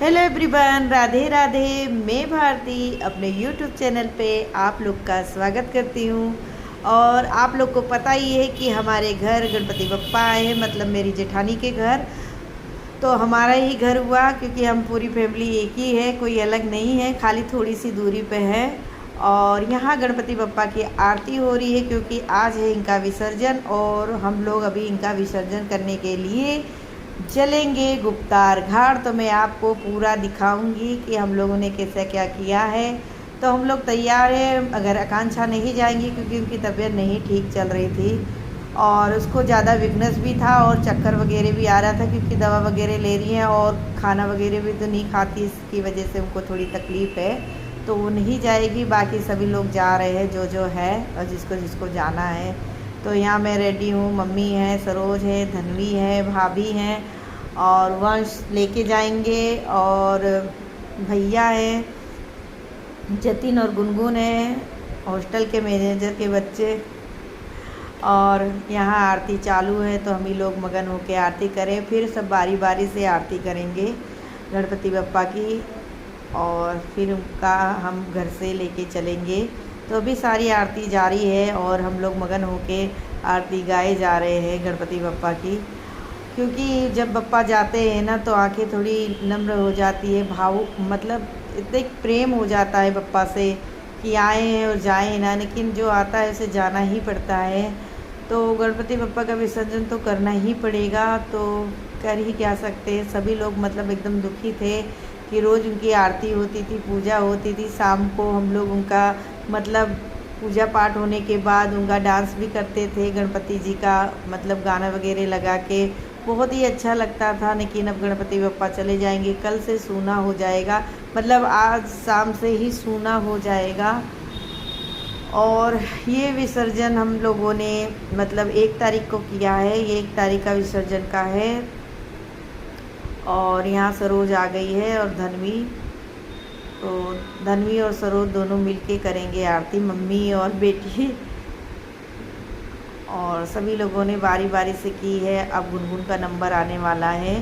Hello everyone, Radhe Radhe. मैं भारती अपने YouTube channel पे आप लोग का स्वागत करती हूँ। और आप लोग को पता ही है कि हमारे घर गणपति बप्पा आए हैं, मतलब मेरी जेठानी के घर। तो हमारा ही घर हुआ क्योंकि हम पूरी फैमिली एक ही है, कोई अलग नहीं है, खाली थोड़ी सी दूरी पे है। और यहाँ गणपति बप्पा की आरती हो रही है क्योंकि आज है इनका विसर्जन और हम लोग अभी इनका विसर्जन करने के लिए चलेंगे गुप्तार घाट। तो मैं आपको पूरा दिखाऊंगी कि हम लोगों ने कैसे क्या किया है। तो हम लोग तैयार हैं, अगर आकांक्षा नहीं जाएंगी क्योंकि उनकी तबीयत नहीं ठीक चल रही थी और उसको ज़्यादा वीकनेस भी था और चक्कर वगैरह भी आ रहा था क्योंकि दवा वगैरह ले रही हैं और खाना वगैरह भी तो नहीं खाती, इसकी वजह से उनको थोड़ी तकलीफ़ है। तो वो नहीं जाएगी, बाकी सभी लोग जा रहे हैं जो है और जिसको जिसको जाना है। तो यहाँ मैं रेडी हूँ, मम्मी है, सरोज है, धनवी है, भाभी हैं और वंश लेके जाएंगे और भैया है, जतिन और गुनगुन है, हॉस्टल के मैनेजर के बच्चे। और यहाँ आरती चालू है तो हम ही लोग मगन होकर आरती करें, फिर सब बारी बारी से आरती करेंगे गणपति बप्पा की और फिर उनका हम घर से लेके चलेंगे। तो अभी सारी आरती जारी है और हम लोग मगन होके आरती गाए जा रहे हैं गणपति बप्पा की, क्योंकि जब बप्पा जाते हैं ना तो आंखें थोड़ी नम्र हो जाती है, भाव मतलब इतने प्रेम हो जाता है बप्पा से कि आए हैं और जाएं ना, लेकिन जो आता है उसे जाना ही पड़ता है। तो गणपति बप्पा का विसर्जन तो करना ही पड़ेगा, तो कर ही क्या सकते हैं। सभी लोग मतलब एकदम दुखी थे कि रोज़ उनकी आरती होती थी, पूजा होती थी, शाम को हम लोग उनका मतलब पूजा पाठ होने के बाद उनका डांस भी करते थे गणपति जी का, मतलब गाना वगैरह लगा के, बहुत ही अच्छा लगता था। लेकिन अब गणपति बप्पा चले जाएंगे, कल से सूना हो जाएगा, मतलब आज शाम से ही सूना हो जाएगा। और ये विसर्जन हम लोगों ने मतलब 1 तारीख को किया है, ये 1 तारीख का विसर्जन का है। और यहाँ सरोज आ गई है और धनवी, तो धनवी और सरोज दोनों मिलके करेंगे आरती, मम्मी और बेटी। और सभी लोगों ने बारी बारी से की है। अब गुनगुन का नंबर आने वाला है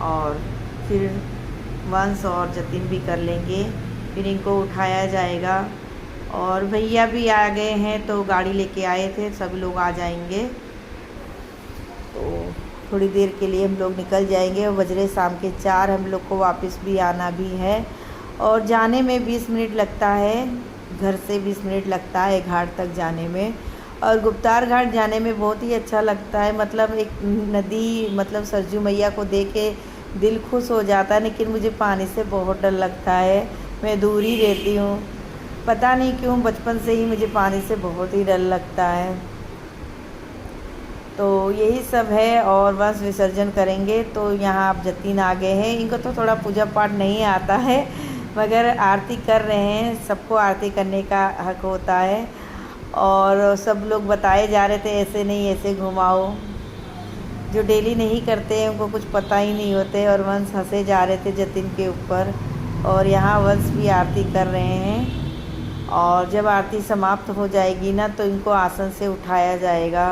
और फिर वंश और जतिन भी कर लेंगे, फिर इनको उठाया जाएगा। और भैया भी आ गए हैं तो गाड़ी लेके आए थे, सब लोग आ जाएंगे। तो थोड़ी देर के लिए हम लोग निकल जाएंगे और बजरे शाम के 4, हम लोग को वापस भी आना भी है। और जाने में 20 मिनट लगता है, घर से 20 मिनट लगता है घाट तक जाने में। और गुप्तार घाट जाने में बहुत ही अच्छा लगता है, मतलब एक नदी, मतलब सरजू मैया को देख के दिल खुश हो जाता है। लेकिन मुझे पानी से बहुत डर लगता है, मैं दूर ही रहती हूँ, पता नहीं क्यों, बचपन से ही मुझे पानी से बहुत ही डर लगता है। तो यही सब है और बस विसर्जन करेंगे। तो यहाँ आप जतिन आ गए हैं, इनको तो थोड़ा पूजा पाठ नहीं आता है मगर आरती कर रहे हैं, सबको आरती करने का हक होता है। और सब लोग बताए जा रहे थे ऐसे नहीं ऐसे घुमाओ, जो डेली नहीं करते हैं उनको कुछ पता ही नहीं होते। और वंश हंसे जा रहे थे जतिन के ऊपर। और यहाँ वंश भी आरती कर रहे हैं और जब आरती समाप्त हो जाएगी ना तो इनको आसन से उठाया जाएगा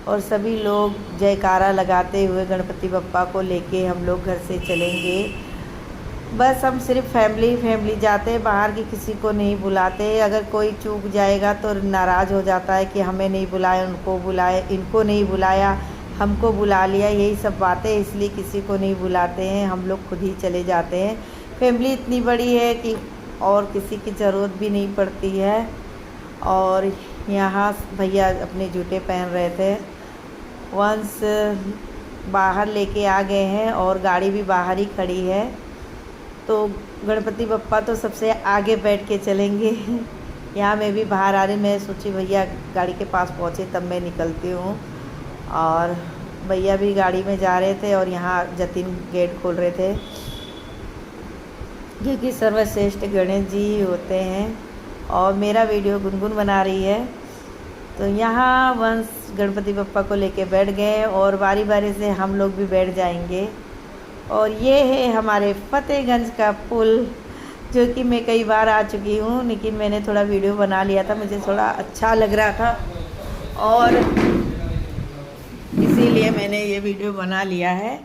और सभी लोग जयकारा लगाते हुए गणपति बप्पा को लेके हम लोग घर से चलेंगे। बस हम सिर्फ फैमिली जाते हैं, बाहर की किसी को नहीं बुलाते। अगर कोई चूक जाएगा तो नाराज़ हो जाता है कि हमें नहीं बुलाया, उनको बुलाया, इनको नहीं बुलाया, हमको बुला लिया, यही सब बातें, इसलिए किसी को नहीं बुलाते हैं, हम लोग खुद ही चले जाते हैं। फैमिली इतनी बड़ी है कि और किसी की ज़रूरत भी नहीं पड़ती है। और यहाँ भैया अपने जूते पहन रहे थे, वंश बाहर लेके आ गए हैं और गाड़ी भी बाहर ही खड़ी है। तो गणपति बप्पा तो सबसे आगे बैठ के चलेंगे। यहाँ मैं भी बाहर आ रही, मैं सोची भैया गाड़ी के पास पहुँचे तब मैं निकलती हूँ। और भैया भी गाड़ी में जा रहे थे और यहाँ जतिन गेट खोल रहे थे क्योंकि सर्वश्रेष्ठ गणेश जी ही होते हैं। और मेरा वीडियो गुनगुन बना रही है। तो यहाँ वंश गणपति बप्पा को लेके बैठ गए और बारी बारी से हम लोग भी बैठ जाएंगे। और ये है हमारे फतेहगंज का पुल, जो कि मैं कई बार आ चुकी हूँ, लेकिन मैंने थोड़ा वीडियो बना लिया था, मुझे थोड़ा अच्छा लग रहा था और इसीलिए मैंने ये वीडियो बना लिया है।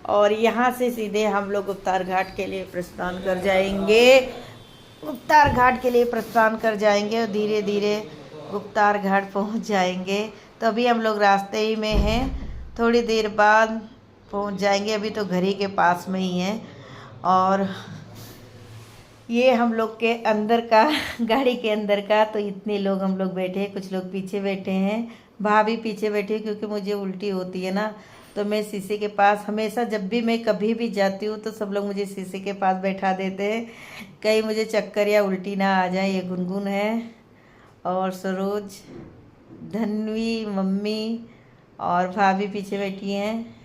और यहाँ से सीधे हम लोग गुप्तार घाट के लिए प्रस्थान कर जाएंगे। गुप्तार घाट के लिए प्रस्थान कर जाएंगे और धीरे धीरे गुप्तार घाट पहुँच जाएंगे। तो अभी हम लोग रास्ते ही में हैं, थोड़ी देर बाद पहुँच जाएंगे। अभी तो घर ही के पास में ही है। और ये हम लोग के अंदर का गाड़ी के अंदर का, तो इतने लोग हम लोग बैठे हैं, कुछ लोग पीछे बैठे हैं, भाभी पीछे बैठी है क्योंकि मुझे उल्टी होती है ना, तो मैं शीशे के पास हमेशा, जब भी मैं कभी भी जाती हूँ तो सब लोग मुझे शीशे के पास बैठा देते हैं, कहीं मुझे चक्कर या उल्टी ना आ जाए। ये गुनगुन है और सरोज, धन्वी, मम्मी और भाभी पीछे बैठी हैं।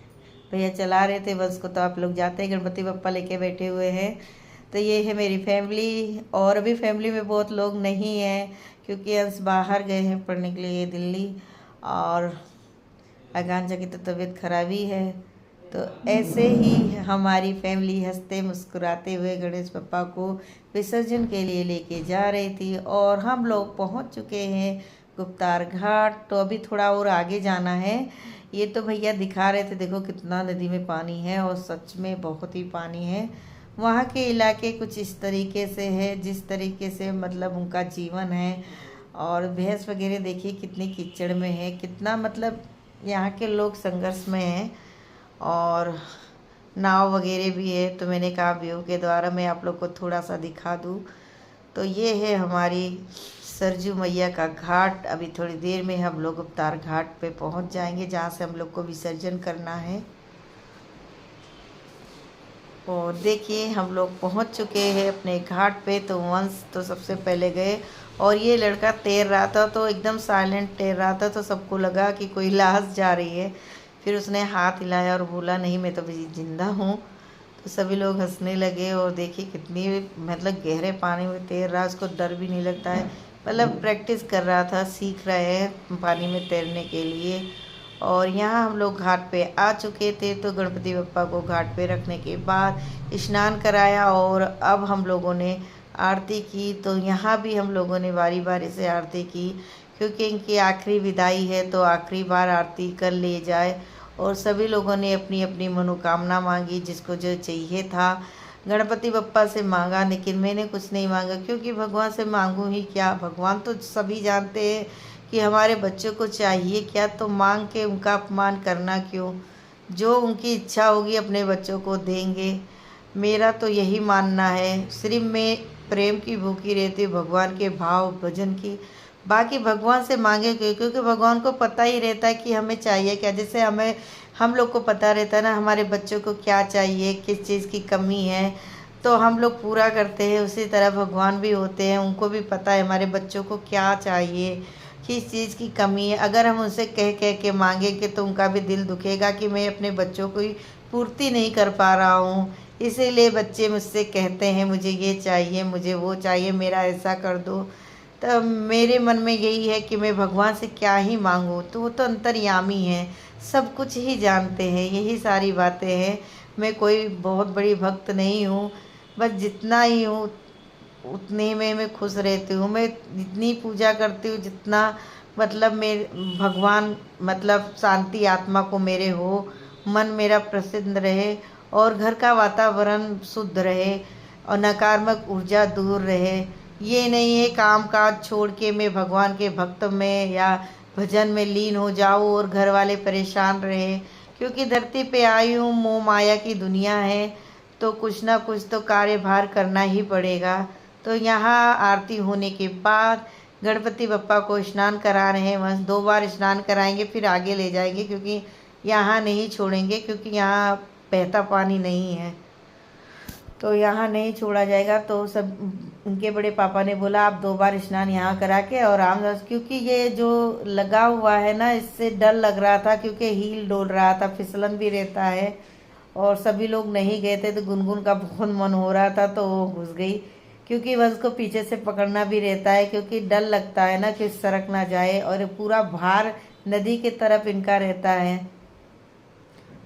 भैया चला रहे थे बस को, तो आप लोग जाते हैं, गणपति बप्पा लेके बैठे हुए हैं। तो ये है मेरी फैमिली। और अभी फैमिली में बहुत लोग नहीं हैं क्योंकि अंश बाहर गए हैं पढ़ने के लिए दिल्ली, और आकांक्षा की तो तबीयत खराब ही है। तो ऐसे ही हमारी फैमिली हंसते मुस्कुराते हुए गणेश बप्पा को विसर्जन के लिए लेके जा रही थी। और हम लोग पहुंच चुके हैं गुप्तार घाट। तो अभी थोड़ा और आगे जाना है। ये तो भैया दिखा रहे थे, देखो कितना नदी में पानी है, और सच में बहुत ही पानी है। वहाँ के इलाके कुछ इस तरीके से है जिस तरीके से मतलब उनका जीवन है। और भैंस वगैरह देखिए कितनी कीचड़ में है, कितना मतलब यहाँ के लोग संघर्ष में हैं। और नाव वगैरह भी है, तो मैंने कहा व्यू के द्वारा मैं आप लोग को थोड़ा सा दिखा दूँ। तो ये है हमारी सरजू मैया का घाट। अभी थोड़ी देर में हम लोग गुप्तार घाट पे पहुँच जाएंगे, जहाँ से हम लोग को विसर्जन करना है। और देखिए हम लोग पहुंच चुके हैं अपने घाट पे। तो वंश तो सबसे पहले गए, और ये लड़का तैर रहा था, तो एकदम साइलेंट तैर रहा था, तो सबको लगा कि कोई लाश जा रही है। फिर उसने हाथ हिलाया और बोला नहीं मैं तो जिंदा हूँ। तो सभी लोग हंसने लगे। और देखिए कितनी मतलब गहरे पानी में तैर रहा, उसको डर भी नहीं लगता है, मतलब प्रैक्टिस कर रहा था, सीख रहे हैं पानी में तैरने के लिए। और यहाँ हम लोग घाट पे आ चुके थे। तो गणपति बप्पा को घाट पे रखने के बाद स्नान कराया, और अब हम लोगों ने आरती की। तो यहाँ भी हम लोगों ने बारी बारी से आरती की, क्योंकि इनकी आखिरी विदाई है, तो आखिरी बार आरती कर ले जाए। और सभी लोगों ने अपनी अपनी मनोकामना मांगी, जिसको जो चाहिए था गणपति बप्पा से मांगा। लेकिन मैंने कुछ नहीं मांगा, क्योंकि भगवान से मांगूँ ही क्या, भगवान तो सभी जानते हैं कि हमारे बच्चों को चाहिए क्या, तो मांग के उनका अपमान करना क्यों। जो उनकी इच्छा होगी अपने बच्चों को देंगे, मेरा तो यही मानना है। सिर्फ मैं प्रेम की भूखी रहती हूँ, भगवान के भाव भजन की। बाकी भगवान से मांगे क्यों, क्योंकि भगवान को पता ही रहता है कि हमें चाहिए क्या। जैसे हम लोग को पता रहता है ना हमारे बच्चों को क्या चाहिए, किस चीज़ की कमी है, तो हम लोग पूरा करते हैं। उसी तरह भगवान भी होते हैं, उनको भी पता है हमारे बच्चों को क्या चाहिए, किस चीज़ की कमी है। अगर हम उनसे कह कह के मांगेंगे तो उनका भी दिल दुखेगा कि मैं अपने बच्चों को पूर्ति नहीं कर पा रहा हूँ। इसीलिए बच्चे मुझसे कहते हैं मुझे ये चाहिए, मुझे वो चाहिए, मेरा ऐसा कर दो। तो मेरे मन में यही है कि मैं भगवान से क्या ही मांगूँ, तो वो तो अंतर्यामी है, सब कुछ ही जानते हैं। यही सारी बातें हैं। मैं कोई बहुत बड़ी भक्त नहीं हूँ, बस जितना ही हूँ उतने में मैं खुश रहती हूँ। मैं जितनी पूजा करती हूँ, जितना मतलब मैं भगवान मतलब शांति आत्मा को मेरे हो, मन मेरा प्रसन्न रहे, और घर का वातावरण शुद्ध रहे, और नकारात्मक ऊर्जा दूर रहे। ये नहीं है काम काज छोड़ के मैं भगवान के भक्त में या भजन में लीन हो जाऊँ और घर वाले परेशान रहे। क्योंकि धरती पे आई हूँ, मोह माया की दुनिया है, तो कुछ ना कुछ तो कार्यभार करना ही पड़ेगा। तो यहाँ आरती होने के बाद गणपति बप्पा को स्नान करा रहे हैं। बस 2 बार स्नान कराएंगे, फिर आगे ले जाएंगे, क्योंकि यहाँ नहीं छोड़ेंगे, क्योंकि यहाँ बहता पानी नहीं है, तो यहाँ नहीं छोड़ा जाएगा। तो सब उनके बड़े पापा ने बोला आप 2 बार स्नान यहाँ करा के और रामदास, क्योंकि ये जो लगा हुआ है ना, इससे डर लग रहा था, क्योंकि हील डोल रहा था, फिसलन भी रहता है। और सभी लोग नहीं गए थे, तो गुनगुन का बहुत मन हो रहा था, तो वो घुस गई, क्योंकि बस को पीछे से पकड़ना भी रहता है, क्योंकि डर लगता है ना कि सरक ना जाए, और पूरा भार नदी के तरफ इनका रहता है।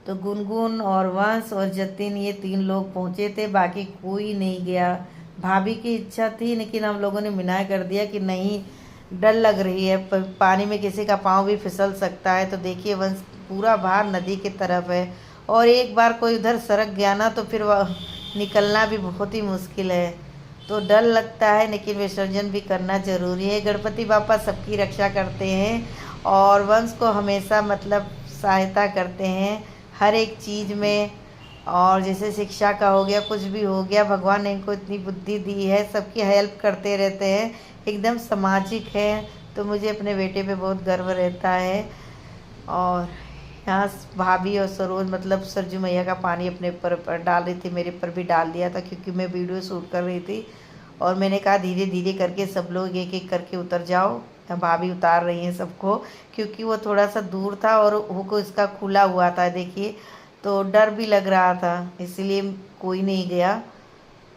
तो गुनगुन और वंश और जतिन ये 3 लोग पहुँचे थे, बाकी कोई नहीं गया। भाभी की इच्छा थी, लेकिन हम लोगों ने मना कर दिया कि नहीं, डर लग रही है, पानी में किसी का पाँव भी फिसल सकता है। तो देखिए वंश पूरा भार नदी की तरफ है, और एक बार कोई उधर सरक गया ना तो फिर निकलना भी बहुत ही मुश्किल है। तो डर लगता है, लेकिन विसर्जन भी करना ज़रूरी है। गणपति बापा सबकी रक्षा करते हैं और वंश को हमेशा मतलब सहायता करते हैं हर एक चीज़ में। और जैसे शिक्षा का हो गया, कुछ भी हो गया, भगवान ने इनको इतनी बुद्धि दी है, सबकी हेल्प करते रहते हैं, एकदम सामाजिक है। तो मुझे अपने बेटे पे बहुत गर्व रहता है। और यहाँ भाभी और सरोज मतलब सरजू मैया का पानी अपने पर डाल रही थी, मेरे पर भी डाल दिया था क्योंकि मैं वीडियो शूट कर रही थी। और मैंने कहा धीरे धीरे करके सब लोग एक एक करके उतर जाओ। भाभी उतार रही हैं सबको, क्योंकि वो थोड़ा सा दूर था और हुक इसका खुला हुआ था देखिए, तो डर भी लग रहा था, इसलिए कोई नहीं गया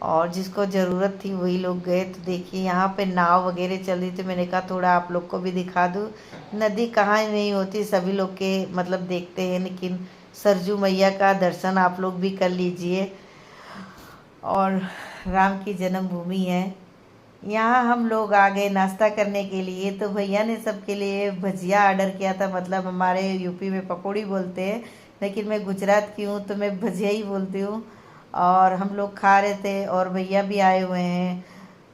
और जिसको ज़रूरत थी वही लोग गए। तो देखिए यहाँ पे नाव वगैरह चल रही थी, मैंने कहा थोड़ा आप लोग को भी दिखा दूँ। नदी कहाँ नहीं होती, सभी लोग के मतलब देखते हैं, लेकिन सरजू मैया का दर्शन आप लोग भी कर लीजिए। और राम की जन्मभूमि है। यहाँ हम लोग आ गए नाश्ता करने के लिए। तो भैया ने सबके लिए भजिया ऑर्डर किया था, मतलब हमारे यूपी में पकौड़ी बोलते हैं, लेकिन मैं गुजरात की हूँ तो मैं भजिया ही बोलती हूँ। और हम लोग खा रहे थे और भैया भी आए हुए हैं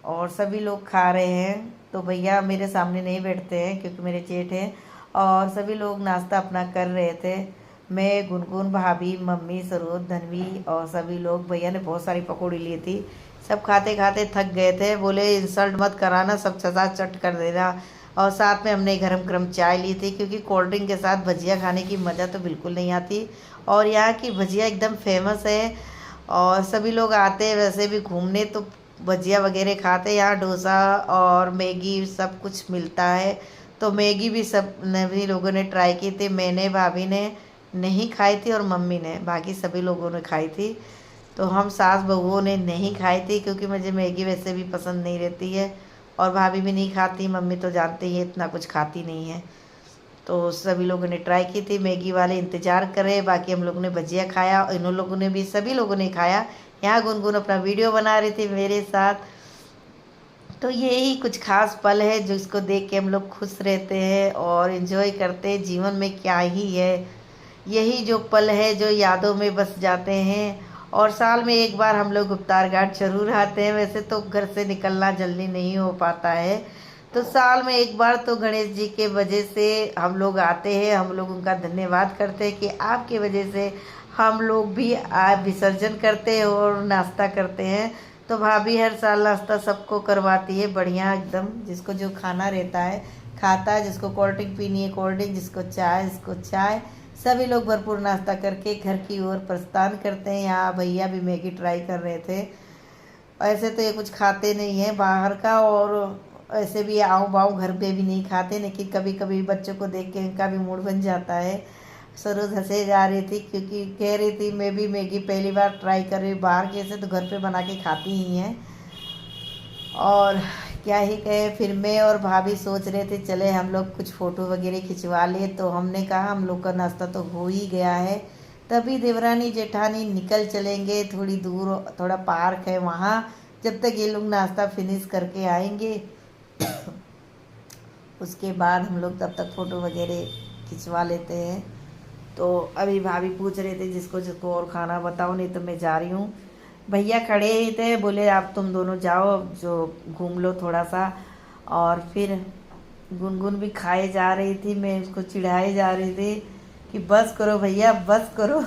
और सभी लोग खा रहे हैं। तो भैया मेरे सामने नहीं बैठते हैं क्योंकि मेरे जेठ हैं। और सभी लोग नाश्ता अपना कर रहे थे, मैं, गुनगुन, भाभी, मम्मी, सरोज, धनवी और सभी लोग। भैया ने बहुत सारी पकौड़ी ली थी। सब खाते खाते थक गए थे, बोले इंसल्ट मत कराना, सब सजा चट कर देना। और साथ में हमने गरम गरम चाय ली थी, क्योंकि कोल्ड ड्रिंक के साथ भजिया खाने की मज़ा तो बिल्कुल नहीं आती। और यहाँ की भजिया एकदम फेमस है और सभी लोग आते हैं वैसे भी घूमने, तो भजिया वगैरह खाते। यहाँ डोसा और मैगी सब कुछ मिलता है। तो मैगी भी सब सभी लोगों ने ट्राई की थी, मैंने, भाभी ने नहीं खाई थी और मम्मी ने, बाकी सभी लोगों ने खाई थी। तो हम सास बहुओं ने नहीं खाई थी क्योंकि मुझे मैगी वैसे भी पसंद नहीं रहती है और भाभी भी नहीं खाती, मम्मी तो जानते ही इतना कुछ खाती नहीं है। तो सभी लोगों ने ट्राई की थी, मैगी वाले इंतज़ार कर रहे, बाकी हम लोगों ने भजिया खाया और इन लोगों ने भी, सभी लोगों ने खाया। यहाँ गुनगुन अपना वीडियो बना रही थी मेरे साथ। तो यही कुछ खास पल है जो इसको देख के हम लोग खुश रहते हैं और इन्जॉय करते हैं। जीवन में क्या ही है, यही जो पल है जो यादों में बस जाते हैं। और साल में एक बार हम लोग गुप्तार घाट जरूर आते हैं, वैसे तो घर से निकलना जल्दी नहीं हो पाता है। तो साल में एक बार तो गणेश जी के वजह से हम लोग आते हैं, हम लोग उनका धन्यवाद करते हैं कि आपके वजह से हम लोग भी विसर्जन करते हैं और नाश्ता करते हैं। तो भाभी हर साल नाश्ता सबको करवाती है बढ़िया एकदम, जिसको जो खाना रहता है खाता है, जिसको कोल्ड ड्रिंक पीनी है कोल्ड ड्रिंक, जिसको चाय, सभी लोग भरपूर नाश्ता करके घर की ओर प्रस्थान करते हैं। यहाँ भैया भी मैगी ट्राई कर रहे थे। ऐसे तो ये कुछ खाते नहीं हैं बाहर का, और ऐसे भी आऊँ बाऊँ घर पे भी नहीं खाते, लेकिन कभी कभी बच्चों को देख के इनका भी मूड बन जाता है। सरोज हंसे जा रही थी क्योंकि कह रही थी मैं भी मैगी पहली बार ट्राई कर रही हूँ, बाहर के ऐसे तो घर पे बना के खाती ही हैं। और क्या ही कहे, फिर मैं और भाभी सोच रहे थे चले हम लोग कुछ फ़ोटो वगैरह खिंचवा ले। तो हमने कहा हम लोग का नाश्ता तो हो ही गया है, तभी देवरानी जेठानी निकल चलेंगे थोड़ी दूर, थोड़ा पार्क है वहाँ, जब तक ये लोग नाश्ता फिनिश करके आएंगे उसके बाद हम लोग तब तक फ़ोटो वगैरह खिंचवा लेते हैं। तो अभी भाभी पूछ रहे थे जिसको जिसको और खाना बताओ, नहीं तो मैं जा रही हूँ। भैया खड़े ही थे, बोले आप तुम दोनों जाओ, जो घूम लो थोड़ा सा। और फिर गुनगुन भी खाए जा रही थी, मैं उसको चिढ़ाए जा रही थी कि बस करो भैया बस करो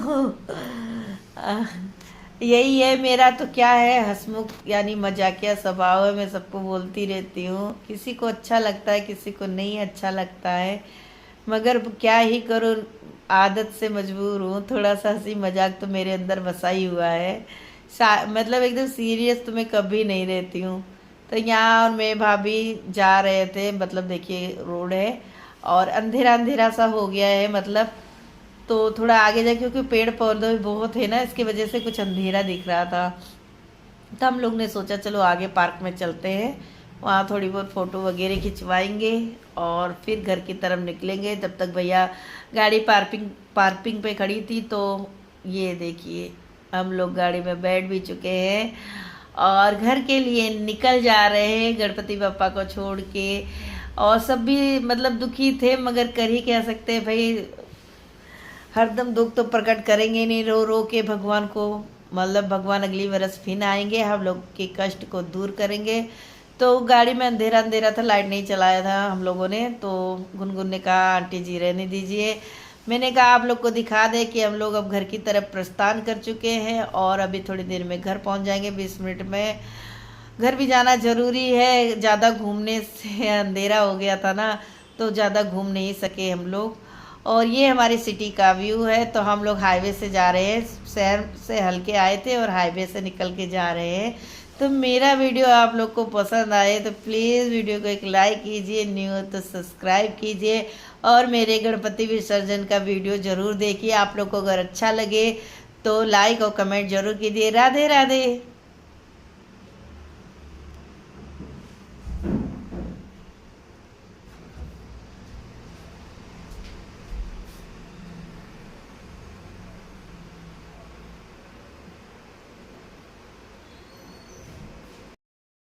यही है मेरा, तो क्या है, हंसमुख यानी मजाकिया स्वभाव है, मैं सबको बोलती रहती हूँ। किसी को अच्छा लगता है, किसी को नहीं अच्छा लगता है, मगर क्या ही करूँ, आदत से मजबूर हूँ। थोड़ा सा हंसी मजाक तो मेरे अंदर बसा ही हुआ है। मतलब एकदम सीरियस तो मैं कभी नहीं रहती हूँ। तो यहाँ और मैं भाभी जा रहे थे, मतलब देखिए रोड है और अंधेरा अंधेरा सा हो गया है, मतलब तो थोड़ा आगे जाए, क्योंकि पेड़ पौधे भी बहुत है ना, इसकी वजह से कुछ अंधेरा दिख रहा था। तो हम लोग ने सोचा चलो आगे पार्क में चलते हैं, वहाँ थोड़ी बहुत फ़ोटो वगैरह खिंचवाएंगे और फिर घर की तरफ निकलेंगे। तब तक भैया गाड़ी पार्किंग पे खड़ी थी। तो ये देखिए हम लोग गाड़ी में बैठ भी चुके हैं और घर के लिए निकल जा रहे हैं गणपति बप्पा को छोड़ के। और सब भी मतलब दुखी थे, मगर कर ही क्या सकते हैं भाई, हरदम दुख तो प्रकट करेंगे नहीं रो रो के भगवान को, मतलब भगवान अगली बरस फिर आएंगे, हम लोग के कष्ट को दूर करेंगे। तो गाड़ी में अंधेरा अंधेरा था, लाइट नहीं चलाया था हम लोगों ने। तो गुनगुन ने कहा आंटी जी रहने दीजिए। मैंने कहा आप लोग को दिखा दे कि हम लोग अब घर की तरफ प्रस्थान कर चुके हैं और अभी थोड़ी देर में घर पहुंच जाएंगे, 20 मिनट में। घर भी जाना ज़रूरी है, ज़्यादा घूमने से अंधेरा हो गया था ना, तो ज़्यादा घूम नहीं सके हम लोग। और ये हमारी सिटी का व्यू है। तो हम लोग हाईवे से जा रहे हैं, शहर से हल्के आए थे और हाईवे से निकल के जा रहे हैं। तो मेरा वीडियो आप लोग को पसंद आए तो प्लीज़ वीडियो को एक लाइक कीजिए, न्यू हो तो सब्सक्राइब कीजिए और मेरे गणपति विसर्जन का वीडियो ज़रूर देखिए। आप लोग को अगर अच्छा लगे तो लाइक और कमेंट जरूर कीजिए। राधे राधे।